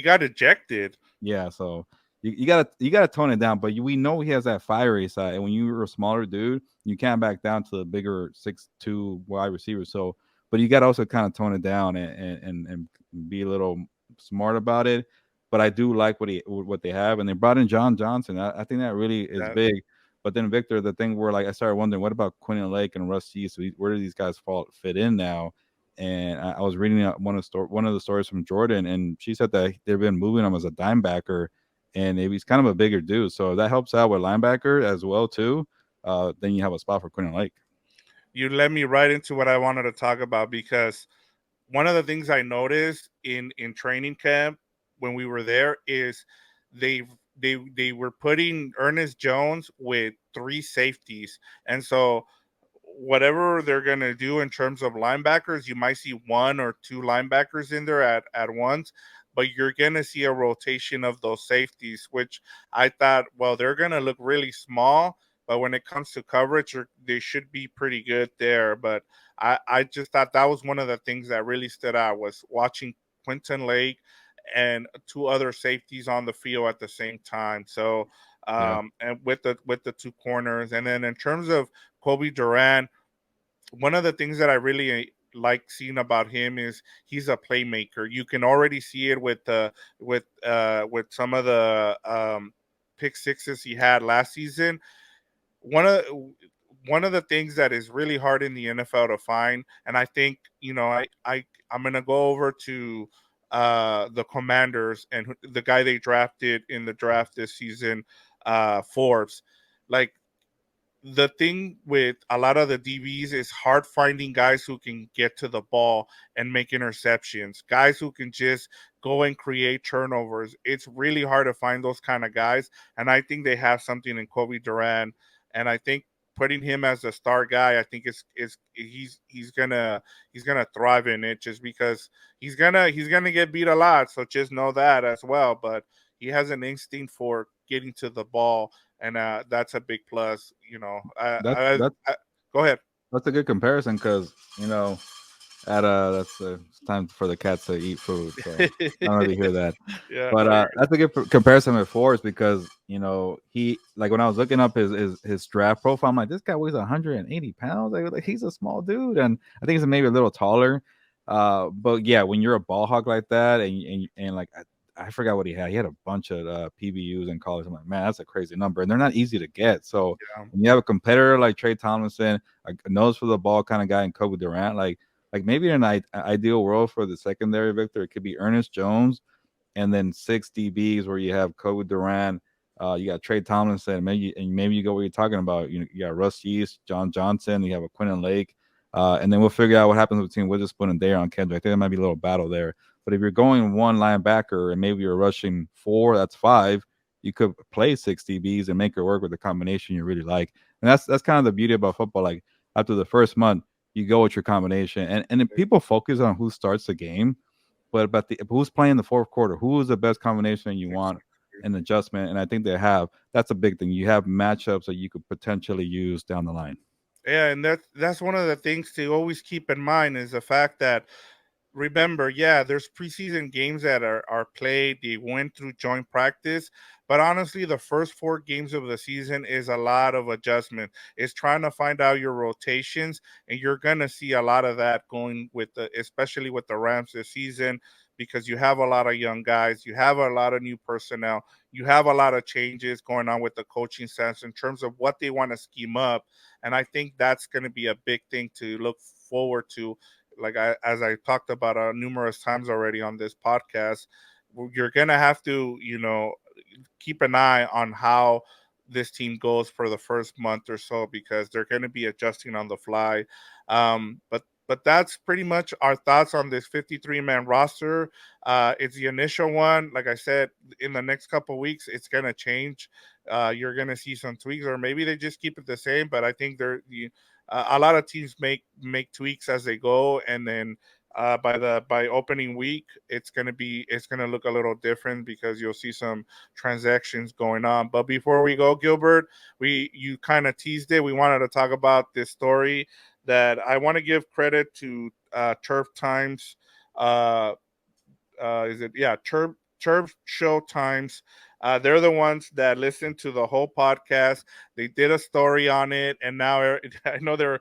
got ejected. Yeah, so you gotta tone it down. But we know he has that fiery side, and when you're a smaller dude, you can't back down to the bigger 6'2" wide receiver. So, but you gotta also kind of tone it down and be a little smart about it. But I do like what they have, and they brought in John Johnson. I think that really is That big. But then Victor, the thing where like I started wondering, what about Quentin Lake and Russ Gee? So where do these guys fit in now? And I was reading one of the stories from Jordan, and she said that they've been moving him as a dime backer, and he's kind of a bigger dude, so that helps out with linebacker as well too. Then you have a spot for Quentin Lake. you led me right into what I wanted to talk about, because one of the things I noticed in training camp when we were there is they they were putting Ernest Jones with three safeties, and so whatever they're gonna do in terms of linebackers, you might see one or two linebackers in there at once, but you're gonna see a rotation of those safeties, which I thought, well, they're gonna look really small, but when it comes to coverage, they should be pretty good there. But I just thought that was one of the things that really stood out, was watching Quinton Lake and two other safeties on the field at the same time. So Yeah, and with the two corners, and then in terms of Kobe Durant, one of the things that I really like seeing about him is he's a playmaker. You can already see it with some of the pick sixes he had last season. One of one of the things that is really hard in the NFL to find, and I think, I'm gonna go over to the Commanders and the guy they drafted in the draft this season, Forbes. Like, the thing with a lot of the DBs is hard finding guys who can get to the ball and make interceptions, guys who can just go and create turnovers. It's really hard to find those kind of guys, and I think they have something in Kobe Durant. and I think putting him as a star guy, I think is he's gonna thrive in it just because he's gonna get beat a lot. So just know that as well. But he has an instinct for getting to the ball, and that's a big plus. That's that's Go ahead. that's a good comparison because at it's time for the cats to eat food, so I don't really hear that. Yeah, But no, you're that's a good comparison with Forrest because he like when I was looking up his draft profile, I'm like, this guy weighs 180 pounds. Like he's a small dude, and I think he's maybe a little taller. But yeah, when you're a ball hawk like that, and like I forgot what he had. He had a bunch of PBUs in college. I'm like, man, that's a crazy number, and they're not easy to get. So yeah. when you have a competitor like Trey Tomlinson, a nose for the ball kind of guy, and Kobe Durant, like maybe in an ideal world for the secondary, Victor, it could be Ernest Jones and then six DBs where you have Kobe Durant, you got Trey Tomlinson, maybe you go where you're talking about. You got Russ Yeast, John Johnson, you have a Quinton Lake, and then we'll figure out what happens between Witherspoon and Daron Kendrick. I think there might be a little battle there. But if you're going one linebacker and maybe you're rushing four, that's five. You could play six DBs and make it work with the combination you really like. And that's kind of the beauty about football. Like after the first month, you go with your combination, and then people focus on who starts the game, but who's playing the fourth quarter? Who is the best combination you want an adjustment? And I think they have. That's a big thing. You have matchups that you could potentially use down the line. Yeah, and that's one of the things to always keep in mind is the fact that, remember, yeah, there's preseason games that are played. They went through joint practice, but honestly, the first 4 games of the season is a lot of adjustment. It's trying to find out your rotations, and you're gonna see a lot of that going with especially with the Rams this season, because you have a lot of young guys, you have a lot of new personnel, you have a lot of changes going on with the coaching sense in terms of what they want to scheme up, and I think that's going to be a big thing to look forward to, like as I talked about numerous times already on this podcast. You're gonna have to, keep an eye on how this team goes for the first month or so, because they're going to be adjusting on the fly. But that's pretty much our thoughts on this 53-man roster. It's the initial one. Like I said, in the next couple of weeks, it's going to change. You're going to see some tweaks, or maybe they just keep it the same. But I think a lot of teams make tweaks as they go, and then by opening week, it's gonna look a little different because you'll see some transactions going on. But before we go, Gilbert, we you kind of teased it. We wanted to talk about this story that I want to give credit to Turf Times. Uh, is it yeah Turf Show Times? They're the ones that listen to the whole podcast. They did a story on it, and now I know they're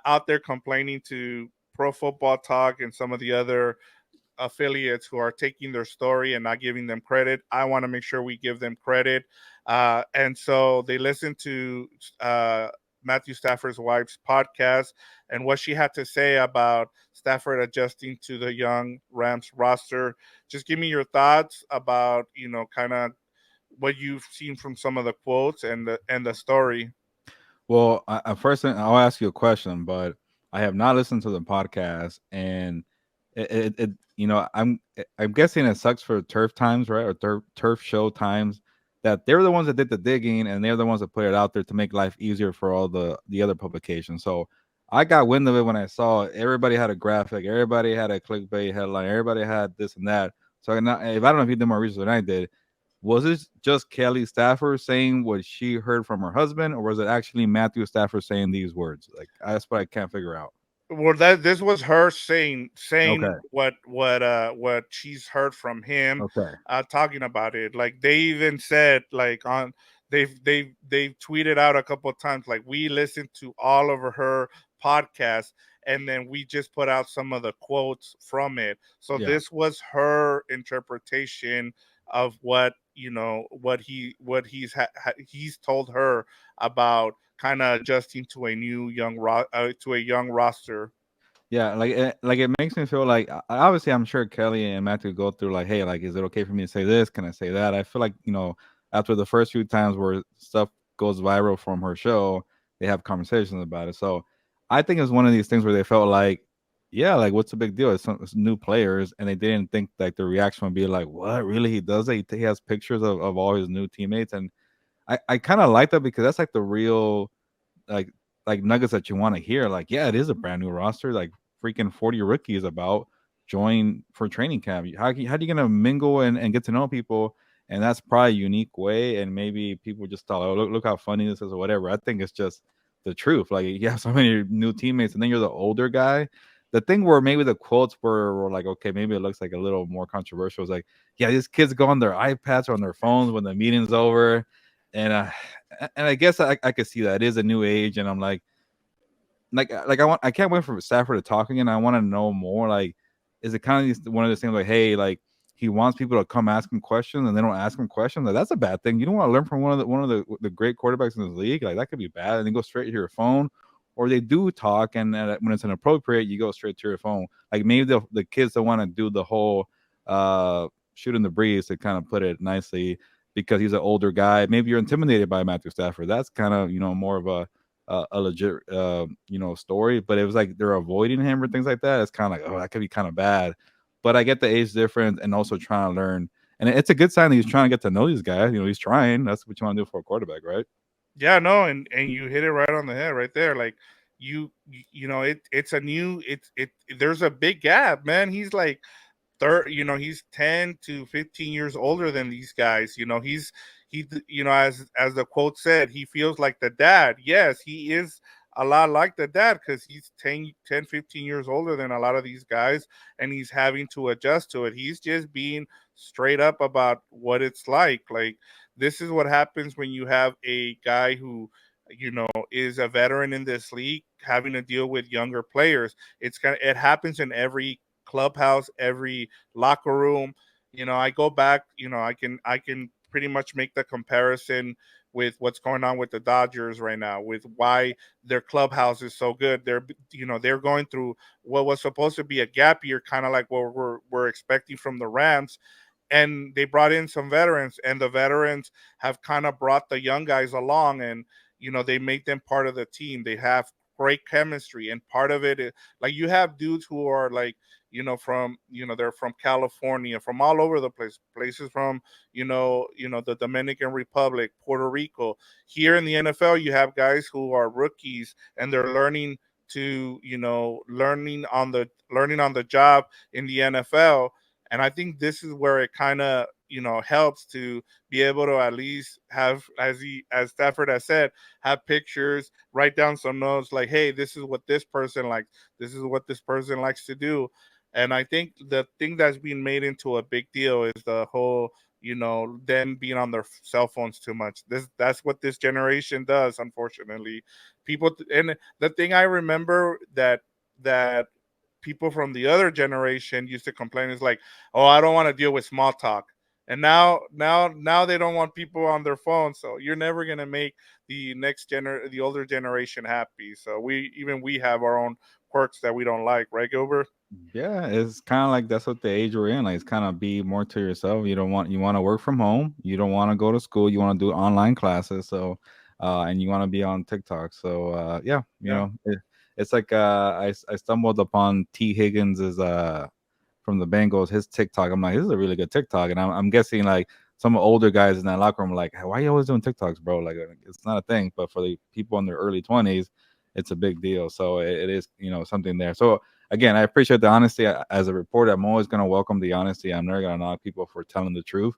out there complaining to Pro Football Talk and some of the other affiliates who are taking their story and not giving them credit. I want to make sure we give them credit. And so they listened to uh, Matthew Stafford's wife's podcast and what she had to say about Stafford adjusting to the young Rams roster. Just give me your thoughts about, kind of what you've seen from some of the quotes and the story. Well, first I'll ask you a question, but I have not listened to the podcast, and I'm guessing it sucks for Turf Times, right, or Turf Show Times, that they're the ones that did the digging and they're the ones that put it out there to make life easier for all the other publications. So I got wind of it when I saw it. Everybody had a graphic, everybody had a clickbait headline, everybody had this and that. So if I don't know if you did more research than I did, was it just Kelly Stafford saying what she heard from her husband, or was it actually Matthew Stafford saying these words? Like that's what I can't figure out. Well, that this was her saying Okay. what she's heard from him, Okay. talking about it. Like they even said, like on they've tweeted out a couple of times, like we listened to all of her podcasts, and then we just put out some of the quotes from it. So Yeah. this was her interpretation of what he's told her about kind of adjusting to a to a young roster. Yeah, like it makes me feel like obviously I'm sure Kelly and Matthew go through like, hey, like is it okay for me to say this? Can I say that? I feel like after the first few times where stuff goes viral from her show, they have conversations about it. So I think it's one of these things where they felt like, yeah, like what's the big deal? It's new players, and they didn't think like the reaction would be like, what really he does that? He has pictures of all his new teammates, and I kind of like that because that's like the real. like nuggets that you want to hear. Like, yeah, it is a brand new roster. Like freaking 40 rookies about join for training camp. How are you gonna mingle and get to know people? And that's probably a unique way. And maybe people just thought, oh, look how funny this is or whatever. I think it's just the truth. Like you have so many new teammates, and then you're the older guy. The thing where maybe the quotes were like, okay, maybe it looks like a little more controversial. Is like, yeah, these kids go on their iPads or on their phones when the meeting's over, and I guess I could see that it is a new age, and I'm I can't wait for Stafford to talk again. I want to know more. Like, is it kind of one of those things like, hey, like he wants people to come ask him questions and they don't ask him questions? Like that's a bad thing. You don't want to learn from one of the great quarterbacks in the league. Like that could be bad, and then go straight to your phone. Or they do talk, and when it's inappropriate, you go straight to your phone. Like maybe the kids don't want to do the whole shooting the breeze, to kind of put it nicely, because he's an older guy. Maybe you're intimidated by Matthew Stafford. That's kind of more of a legit story. But it was like they're avoiding him or things like that. It's kind of like, oh, that could be kind of bad. But I get the age difference and also trying to learn. And it's a good sign that he's trying to get to know these guys. He's trying. That's what you want to do for a quarterback, right? Yeah, no, and you hit it right on the head right there. Like it's a new it there's a big gap, man. He's like he's 10 to 15 years older than these guys. As the quote said, he feels like the dad. Yes, he is a lot like the dad because he's 15 years older than a lot of these guys, and he's having to adjust to it. He's just being straight up about what it's like this is what happens when you have a guy who is a veteran in this league having to deal with younger players. It happens in every clubhouse, every locker room. I go back, I can pretty much make the comparison with what's going on with the Dodgers right now, with why their clubhouse is so good. They're going through what was supposed to be a gap year, kind of like what we're expecting from the Rams, and they brought in some veterans, and the veterans have kind of brought the young guys along, and they make them part of the team. They have great chemistry, and part of it is like you have dudes who are like from they're from California, from all over the places from the Dominican Republic, Puerto Rico. Here in the NFL, you have guys who are rookies, and they're learning to learning on the job in the NFL. And I think this is where it kind of helps to be able to at least have, as Stafford has said, have pictures, write down some notes like, hey, this is what this person likes, this is what this person likes to do. And I think the thing that's being made into a big deal is the whole them being on their cell phones too much. That's what this generation does, unfortunately. And the thing I remember that people from the other generation used to complain is like, oh, I don't want to deal with small talk. And now they don't want people on their phones. So you're never gonna make the older generation happy. So we have our own quirks that we don't like, right, Gilbert? Yeah, it's kind of like that's what the age we're in. Like, it's kind of be more to yourself. You want to work from home. You don't want to go to school. You want to do online classes. So, and you want to be on TikTok. So, yeah, Yeah. it's like I stumbled upon T Higgins's from the Bengals, his TikTok. I'm like, this is a really good TikTok, and I'm guessing like some older guys in that locker room are like, why are you always doing TikToks, bro? Like, it's not a thing, but for the people in their early 20s, it's a big deal. So it is, something there. So again, I appreciate the honesty. As a reporter, I'm always going to welcome the honesty. I'm never going to knock people for telling the truth.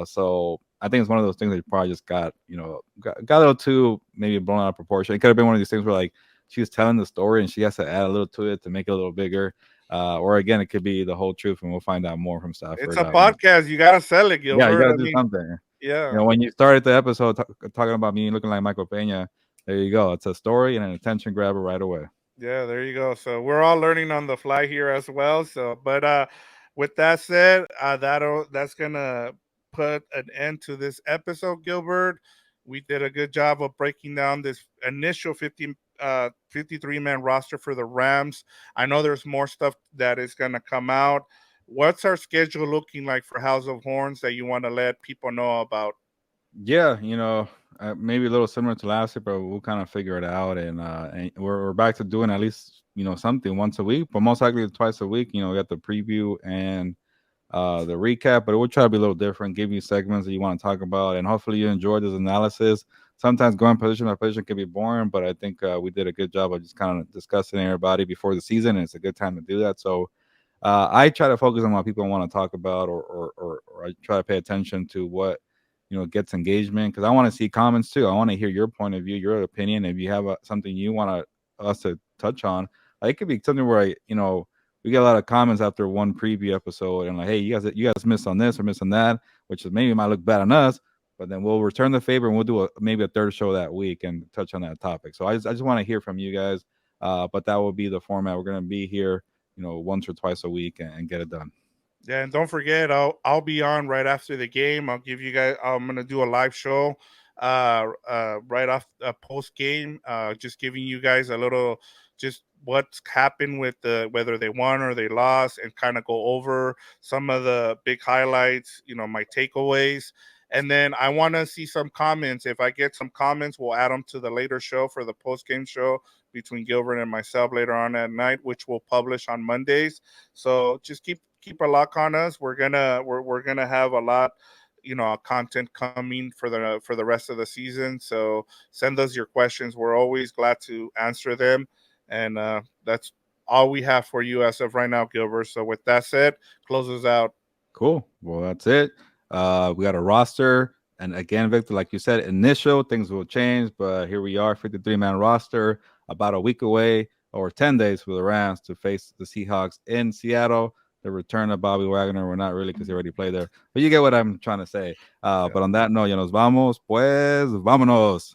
So I think it's one of those things that you probably just got a little too maybe blown out of proportion. It could have been one of these things where like she was telling the story and she has to add a little to it to make it a little bigger. Or again, it could be the whole truth, and we'll find out more from It's Stafford. a podcast. You gotta sell it, Yeah, you got Gilbert. to I do mean, something. yeah. When you started the episode talking about me looking like Michael Pena, there you go. It's a story and an attention grabber right away. Yeah, there you go. So we're all learning on the fly here as well. So, but with that said, that's gonna put an end to this episode, Gilbert. We did a good job of breaking down this initial 53-man roster for the Rams. I know there's more stuff that is gonna come out. What's our schedule looking like for House of Horns that you want to let people know about? Yeah, maybe a little similar to last year, but we'll kind of figure it out, and we're back to doing at least something once a week, but most likely twice a week. We got the preview and the recap, but we'll try to be a little different, give you segments that you want to talk about, and hopefully you enjoyed this analysis. Sometimes going position by position can be boring, but I think we did a good job of just kind of discussing everybody before the season, and it's a good time to do that. So I try to focus on what people want to talk about, or I try to pay attention to what gets engagement, because I want to see comments too. I want to hear your point of view, your opinion. If you have something you want us to touch on, like, it could be something where we get a lot of comments after one preview episode, and like, hey, you guys missed on this or missed on that, which is maybe might look bad on us, but then we'll return the favor and we'll do maybe a third show that week and touch on that topic. So I just want to hear from you guys. But that will be the format. We're going to be here, once or twice a week, and get it done. Yeah, and don't forget, I'll be on right after the game. I'll give you guys. I'm gonna do a live show, right off post game. Just giving you guys a little, just what's happened with the whether they won or they lost, and kind of go over some of the big highlights. My takeaways, and then I want to see some comments. If I get some comments, we'll add them to the later show for the post game show between Gilbert and myself later on at night, which we'll publish on Mondays. So just keep a lock on us. We're gonna have a lot, content coming for the rest of the season. So send us your questions. We're always glad to answer them, and that's all we have for you as of right now, Gilbert. So with that said, close us out. Cool. Well, that's it. We got a roster. And again, Victor, like you said, initial things will change, but here we are, 53-man roster, about a week away or 10 days for the Rams to face the Seahawks in Seattle. The return of Bobby Wagner, we're not really, because he already played there. But you get what I'm trying to say. Yeah. But on that note, nos vamos, pues, vámonos.